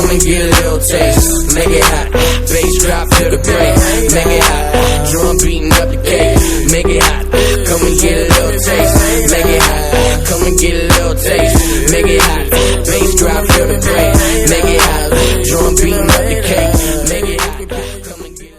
come and get a little taste. Make it hot, bass drop to the break. Make it hot, drum beating up the cake. Make it hot, come and get a little taste. Make it hot, come and get a little taste. Make it hot, bass drop to the break. Make it hot, drum beating up the cake. Make it hot, come and get it.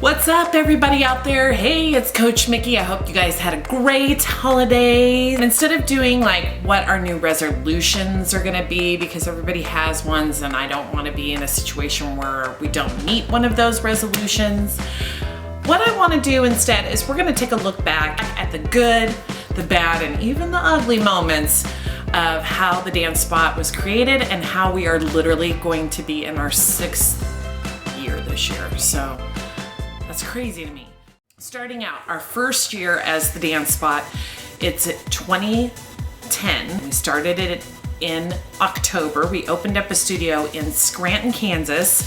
What's up, everybody out there? Hey, it's Coach Mickey. I hope you guys had a great holiday. Instead of doing like what our new resolutions are gonna be, because everybody has ones and I don't wanna be in a situation where we don't meet one of those resolutions, what I wanna do instead is we're gonna take a look back at the good, the bad, and even the ugly moments of how the dance spot was created and how we are literally going to be in our 6th year this year. So that's crazy to me. Starting out, our first year as the dance spot, it's 2010. We started it in October. We opened up a studio in Scranton, Kansas,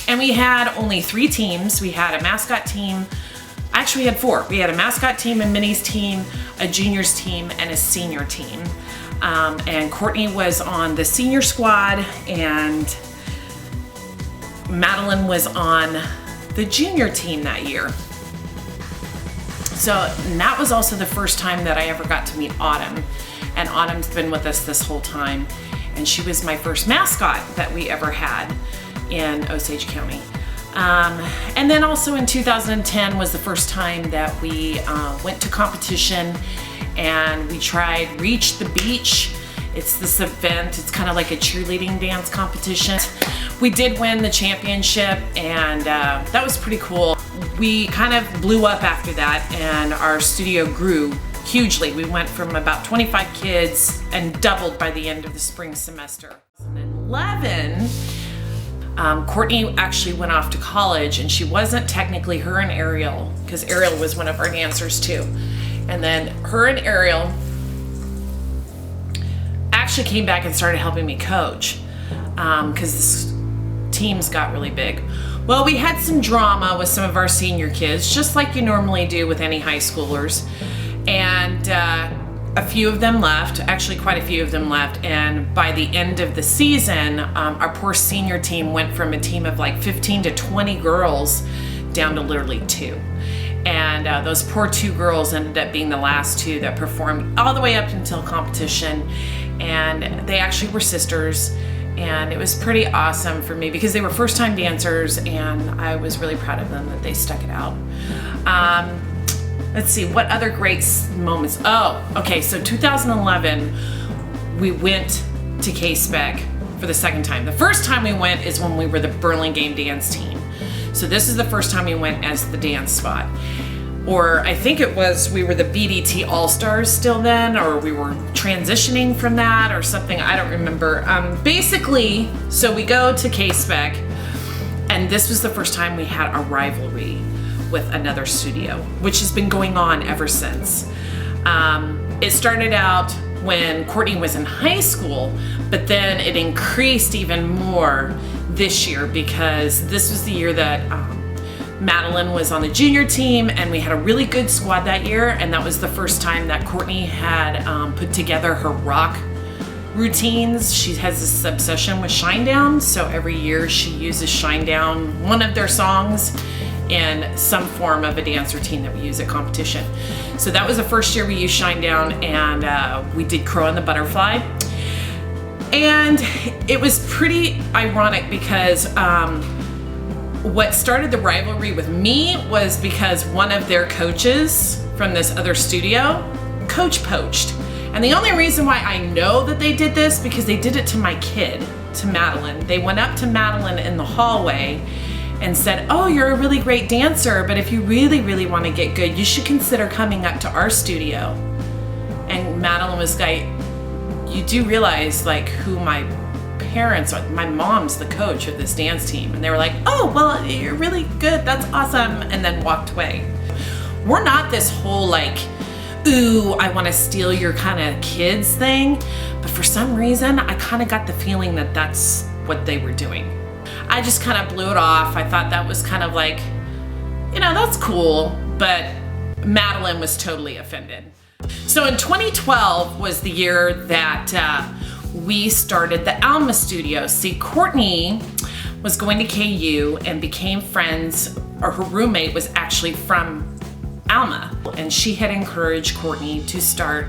and we had only 3 teams. We had a mascot team. Actually, we had 4. We had a mascot team, a minis team, a juniors team, and a senior team. And Courtney was on the senior squad, and Madeline was on the junior team that year. So that was also the first time that I ever got to meet Autumn. And Autumn's been with us this whole time. And she was my first mascot that we ever had in Osage County. And then also in 2010 was the first time that we went to competition and we tried Reach the Beach. It's this event, it's kind of like a cheerleading dance competition. We did win the championship, and that was pretty cool. We kind of blew up after that, and our studio grew hugely. We went from about 25 kids and doubled by the end of the spring semester. In 2011, Courtney actually went off to college, and she wasn't technically, her and Ariel, because Ariel was one of our dancers too. And then her and Ariel actually came back and started helping me coach because teams got really big. Well, we had some drama with some of our senior kids, just like you normally do with any high schoolers. And a few of them left, actually quite a few of them left. And by the end of the season, our poor senior team went from a team of like 15 to 20 girls down to literally 2. And those poor 2 girls ended up being the last 2 that performed all the way up until competition. And they actually were sisters. And it was pretty awesome for me because they were first time dancers, and I was really proud of them that they stuck it out. Let's see, what other great moments? Oh, okay, so 2011, we went to K-Spec for the second time. The first time we went is when we were the Burlingame dance team. So this is the first time we went as the dance spot. Or I think it was, we were the BDT All-Stars still then, or we were transitioning from that or something, I don't remember. Basically, so we go to K-Spec, and this was the first time we had a rivalry with another studio, which has been going on ever since. It started out when Courtney was in high school, but then it increased even more this year because this was the year that Madeline was on the junior team, and we had a really good squad that year, and that was the first time that Courtney had put together her rock routines. She has this obsession with Shinedown, so every year she uses Shinedown, one of their songs, in some form of a dance routine that we use at competition. So that was the first year we used Shinedown, and we did Crow and the Butterfly. And it was pretty ironic because what started the rivalry with me was because one of their coaches from this other studio coach poached. And the only reason why I know that they did this, because they did it to my kid, to Madeline. They went up to Madeline in the hallway and said, "Oh, you're a really great dancer, but if you really, really want to get good, you should consider coming up to our studio." And Madeline was like, "You do realize like who my parents are? My mom's the coach of this dance team." And they were like, "Oh, well, you're really good, that's awesome," and then walked away. We're not this whole like, ooh, I want to steal your kind of kids thing, but for some reason, I kind of got the feeling that that's what they were doing. I just kind of blew it off. I thought that was kind of like, you know, that's cool, but Madeline was totally offended. So in 2012 was the year that we started the Alma Studio. See, Courtney was going to KU and became friends, or her roommate was actually from Alma, and she had encouraged Courtney to start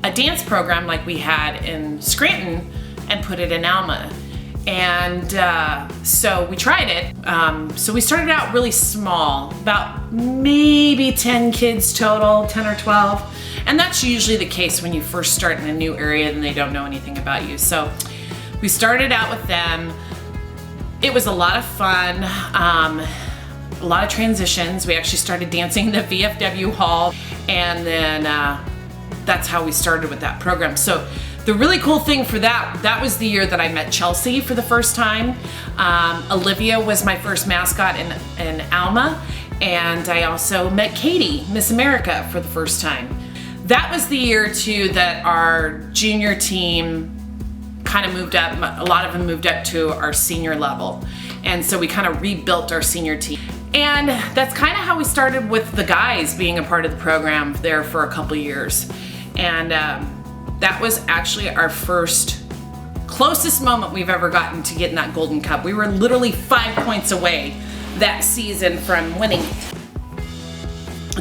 a dance program like we had in Scranton and put it in Alma. And so we tried it. So we started out really small, about maybe 10 kids total, 10 or 12. And that's usually the case when you first start in a new area and they don't know anything about you. So we started out with them. It was a lot of fun, a lot of transitions. We actually started dancing in the VFW hall, and then that's how we started with that program. So the really cool thing for that was the year that I met Chelsea for the first time. Olivia was my first mascot in Alma, and I also met Katie, Miss America, for the first time. That was the year too that our junior team kind of moved up. A lot of them moved up to our senior level, and so we kind of rebuilt our senior team. And that's kind of how we started with the guys being a part of the program there for a couple years. And that was actually our first closest moment we've ever gotten to getting that Golden Cup. We were literally 5 points away that season from winning.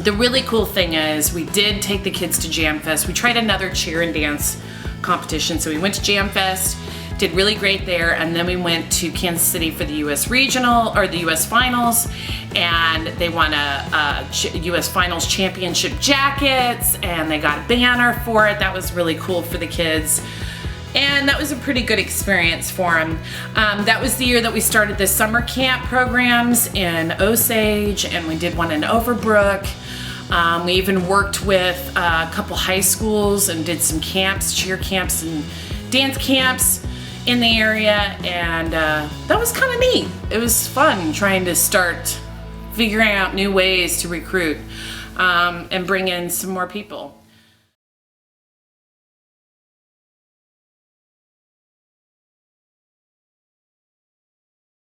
The really cool thing is we did take the kids to Jam Fest. We tried another cheer and dance competition. So we went to Jam Fest, did really great there, and then we went to Kansas City for the US Regional, or the US Finals, and they won a US Finals championship jackets, and they got a banner for it. That was really cool for the kids, and that was a pretty good experience for them. That was the year that we started the summer camp programs in Osage, and we did one in Overbrook. We even worked with a couple high schools and did some camps, cheer camps and dance camps in the area, and that was kind of neat. It was fun trying to start figuring out new ways to recruit and bring in some more people.